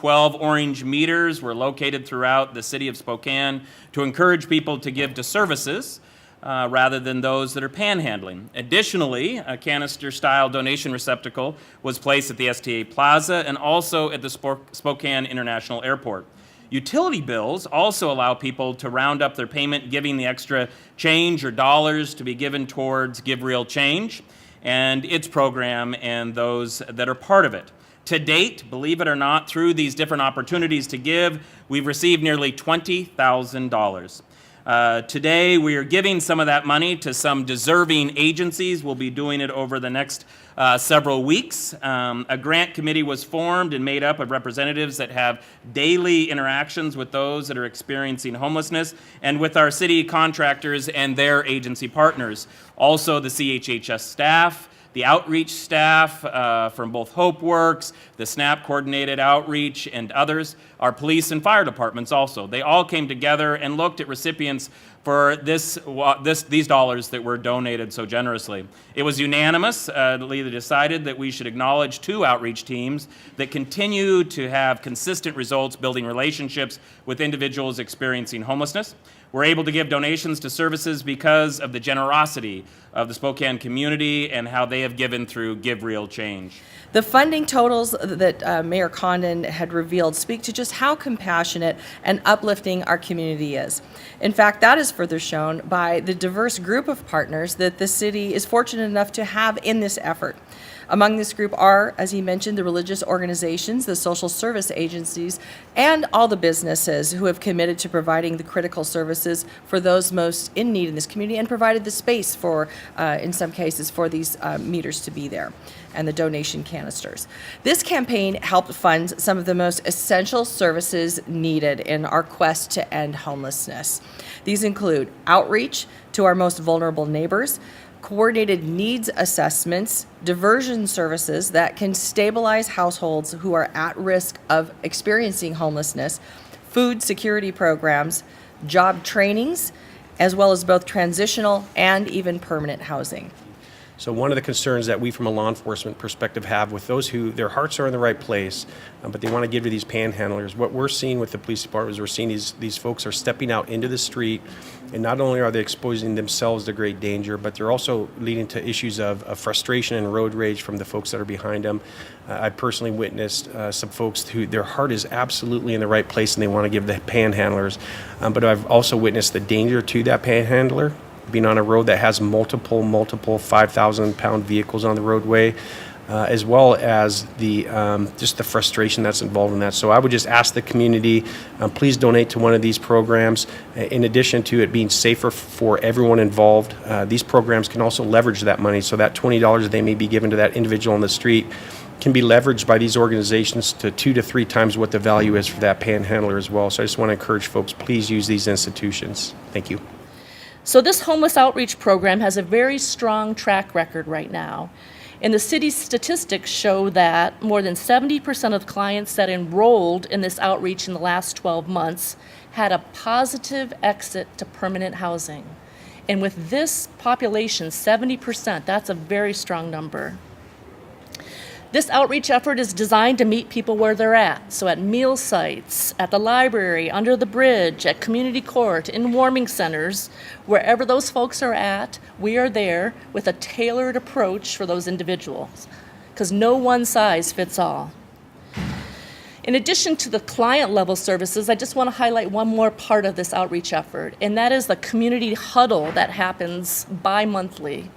12 orange meters were located throughout the city of Spokane to encourage people to give to services rather than those that are panhandling. Additionally, a canister-style donation receptacle was placed at the STA Plaza and also at the Spokane International Airport. Utility bills also allow people to round up their payment, giving the extra change or dollars to be given towards Give Real Change and its program and those that are part of it. To date, believe it or not, through these different opportunities to give, we've received nearly $20,000. Today, we are giving some of that money to some deserving agencies. We'll be doing it over the next several weeks. A grant committee was formed and made up of representatives that have daily interactions with those that are experiencing homelessness and with our city contractors and their agency partners. Also, the CHHS staff, the outreach staff from both HopeWorks, the SNAP coordinated outreach, and others, our police and fire departments also. They all came together and looked at recipients for these dollars that were donated so generously. It was unanimously decided that we should acknowledge 2 outreach teams that continue to have consistent results building relationships with individuals experiencing homelessness. We're able to give donations to services because of the generosity of the Spokane community and how they have given through Give Real Change. The funding totals that Mayor Condon had revealed speak to just how compassionate and uplifting our community is. In fact, that is further shown by the diverse group of partners that the city is fortunate enough to have in this effort. Among this group are, as he mentioned, the religious organizations, the social service agencies, and all the businesses who have committed to providing the critical services for those most in need in this community and provided the space for, in some cases, for these meters to be there and the donation canisters. This campaign helped fund some of the most essential services needed in our quest to end homelessness. These include outreach to our most vulnerable neighbors, coordinated needs assessments, diversion services that can stabilize households who are at risk of experiencing homelessness, food security programs, job trainings, as well as both transitional and even permanent housing. So one of the concerns that we from a law enforcement perspective have with those who their hearts are in the right place, but they want to give to these panhandlers, what we're seeing with the police department is we're seeing these folks are stepping out into the street, and not only are they exposing themselves to great danger, but they're also leading to issues of frustration and road rage from the folks that are behind them. I personally witnessed some folks who their heart is absolutely in the right place and they want to give the panhandlers, but I've also witnessed the danger to that panhandler being on a road that has multiple 5,000-pound vehicles on the roadway, as well as the just the frustration that's involved in that. So I would just ask the community, please donate to one of these programs. In addition to it being safer for everyone involved, these programs can also leverage that money, so that $20 that they may be given to that individual on the street can be leveraged by these organizations to 2 to 3 times what the value is for that panhandler as well. So I just want to encourage folks, please use these institutions. Thank you. So this homeless outreach program has a very strong track record right now. And the city's statistics show that more than 70% of clients that enrolled in this outreach in the last 12 months had a positive exit to permanent housing. And with this population, 70%, that's a very strong number. This outreach effort is designed to meet people where they're at. So at meal sites, at the library, under the bridge, at community court, in warming centers, wherever those folks are at, we are there with a tailored approach for those individuals, because no one size fits all. In addition to the client level services, I just want to highlight one more part of this outreach effort, and that is the community huddle that happens bi-monthly.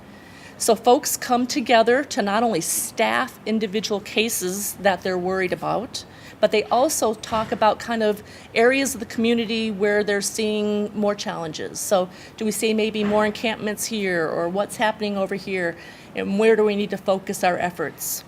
So folks come together to not only staff individual cases that they're worried about, but they also talk about kind of areas of the community where they're seeing more challenges. So do we see maybe more encampments here, or what's happening over here, and where do we need to focus our efforts?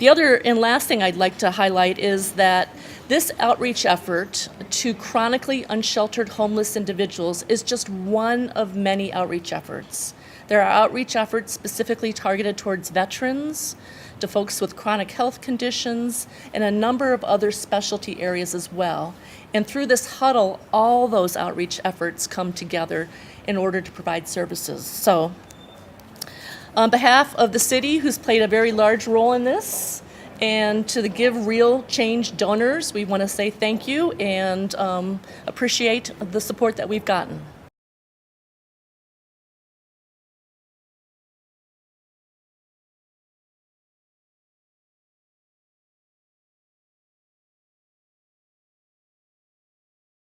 The other and last thing I'd like to highlight is that this outreach effort to chronically unsheltered homeless individuals is just one of many outreach efforts. There are outreach efforts specifically targeted towards veterans, to folks with chronic health conditions, and a number of other specialty areas as well. And through this huddle, all those outreach efforts come together in order to provide services. So, on behalf of the city, who's played a very large role in this, And to the Give Real Change donors, we want to say thank you and appreciate the support that we've gotten.